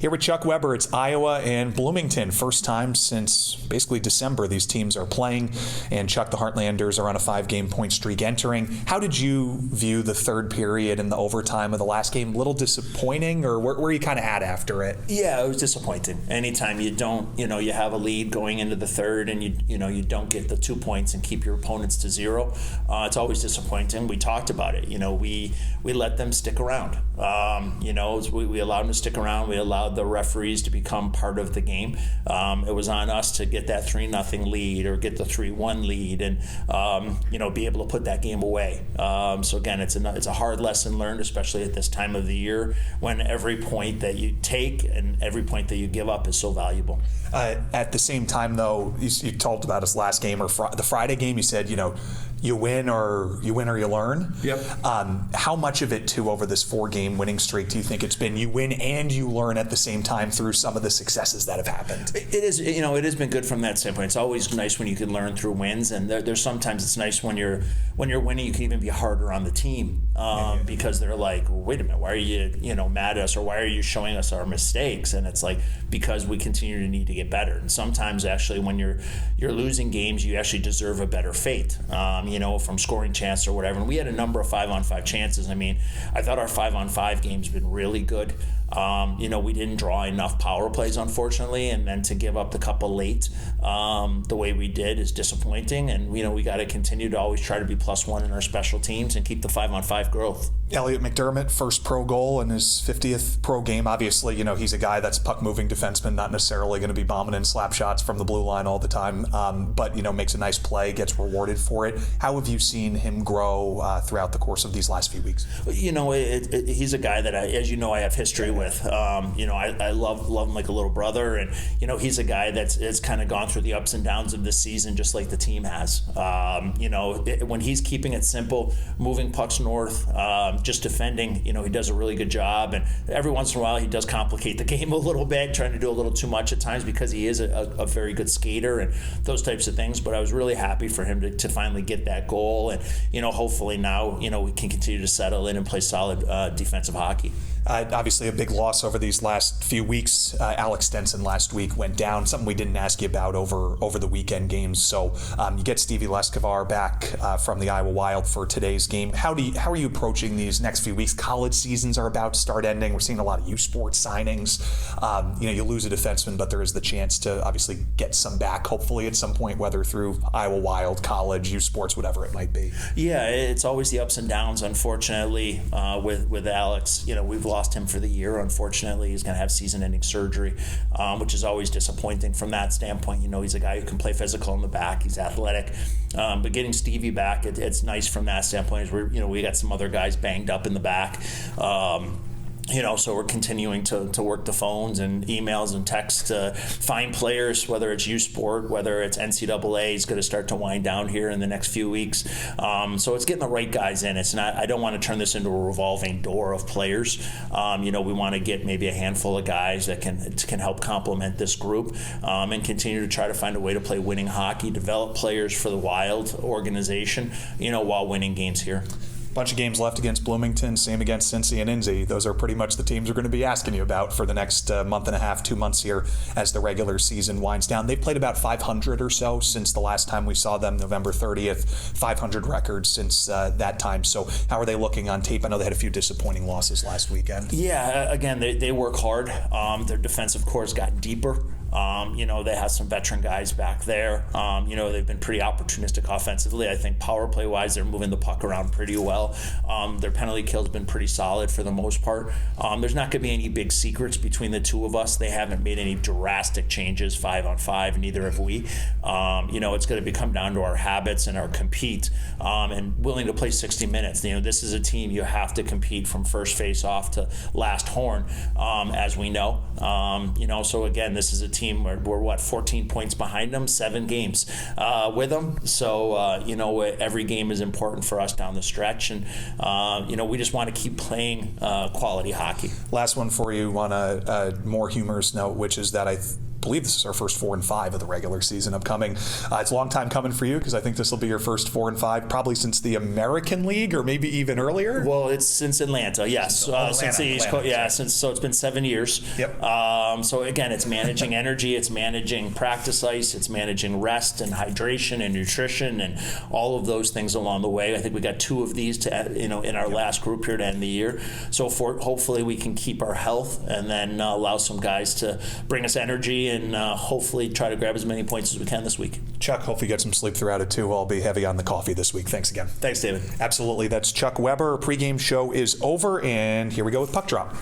Here with Chuck Weber, it's Iowa and Bloomington. First time since basically December these teams are playing. And Chuck, the Heartlanders are on a 5-game point streak entering. How did you view the third period and the overtime of the last game? A little disappointing, or where are you kind of at after it? Yeah, it was disappointing. Anytime you don't, you have a lead going into the third and you don't get the 2 points and keep your opponents to 0, it's always disappointing. We talked about it. We let them stick around. We allowed them to stick around. We allowed the referees to become part of the game. It was on us to get that 3-0 lead or get the 3-1 lead and be able to put that game away. So again, it's a hard lesson learned, especially at this time of the year when every point that you take and every point that you give up is so valuable. At the same time, though, you talked about us last game or the Friday game. You said, you win or you learn. Yep. How much of it, too, over this 4-game winning streak do you think it's been you win and you learn at the same time through some of the successes that have happened? It is, it has been good from that standpoint. It's always nice when you can learn through wins, and there's sometimes it's nice when you're winning. You can even be harder on the team because they're like, well, wait a minute, why are you mad at us, or why are you showing us our mistakes? And it's like, because we continue to need to get better. And sometimes actually when you're losing games, you actually deserve a better fate. From scoring chance or whatever. And we had a number of 5-on-5 chances. I thought our 5-on-5 game's been really good. We didn't draw enough power plays, unfortunately, and then to give up the couple late the way we did is disappointing. And, we got to continue to always try to be +1 in our special teams and keep the 5-on-5 growth. Elliot McDermott, first pro goal in his 50th pro game. Obviously, he's a guy that's puck-moving defenseman, not necessarily going to be bombing in slap shots from the blue line all the time, but, makes a nice play, gets rewarded for it. How have you seen him grow throughout the course of these last few weeks? He's a guy that, I have history with. I love him like a little brother, and he's a guy that's kind of gone through the ups and downs of this season, just like the team has. When he's keeping it simple, moving pucks north, just defending, he does a really good job. And every once in a while, he does complicate the game a little bit, trying to do a little too much at times because he is a very good skater and those types of things. But I was really happy for him to finally get that goal, and hopefully now we can continue to settle in and play solid defensive hockey. Obviously a big loss over these last few weeks. Alex Stenson last week went down, something we didn't ask you about over the weekend games. So you get Stevie Leskovar back from the Iowa Wild for today's game. How are you approaching these next few weeks? College seasons are about to start ending. We're seeing a lot of U Sports signings. You lose a defenseman, but there is the chance to obviously get some back, hopefully at some point, whether through Iowa Wild, college, U Sports, whatever it might be. Yeah, it's always the ups and downs, unfortunately, with Alex. We've lost him for the year. Unfortunately, he's going to have season-ending surgery, which is always disappointing from that standpoint. He's a guy who can play physical in the back. He's athletic. But getting Stevie back, it's nice from that standpoint. We got some other guys banged up in the back. So we're continuing to work the phones and emails and texts to find players, whether it's U Sport, whether it's NCAA is going to start to wind down here in the next few weeks. So it's getting the right guys in. It's not. I don't want to turn this into a revolving door of players. We want to get maybe a handful of guys that can help complement this group and continue to try to find a way to play winning hockey, develop players for the Wild organization, while winning games here. Bunch of games left against Bloomington, same against Cincy and Inzy. Those are pretty much the teams we're going to be asking you about for the next month and a half, 2 months here as the regular season winds down. They've played about 500 or so since the last time we saw them, November 30th, 500 records since that time. So how are they looking on tape? I know they had a few disappointing losses last weekend. Yeah, again, they work hard. Their defensive core's gotten deeper. They have some veteran guys back there. They've been pretty opportunistic offensively. I think power play wise, they're moving the puck around pretty well. Their penalty kill's been pretty solid for the most part. There's not going to be any big secrets between the two of us. They haven't made any drastic changes 5-on-5, neither have we. It's going to come down to our habits and our compete and willing to play 60 minutes. This is a team you have to compete from first face off to last horn, as we know. So again, this is a team we're 14 points behind them, 7 games with them. So every game is important for us down the stretch, and we just want to keep playing quality hockey. Last one for you on a more humorous note, which is that believe this is our first 4-5 of the regular season upcoming. It's a long time coming for you because I think this will be your first 4-5 probably since the American League or maybe even earlier. Well, it's since Atlanta, yes. Since the East Coast, yeah. So it's been 7 years. Yep. So again, it's managing energy, it's managing practice ice, it's managing rest and hydration and nutrition and all of those things along the way. I think we got 2 of these to in our last group here to end the year. So hopefully we can keep our health and then allow some guys to bring us energy and hopefully try to grab as many points as we can this week. Chuck, hopefully you get some sleep throughout it too. I'll be heavy on the coffee this week. Thanks again. Thanks, David. Absolutely. That's Chuck Weber. Pregame show is over, and here we go with Puck Drop.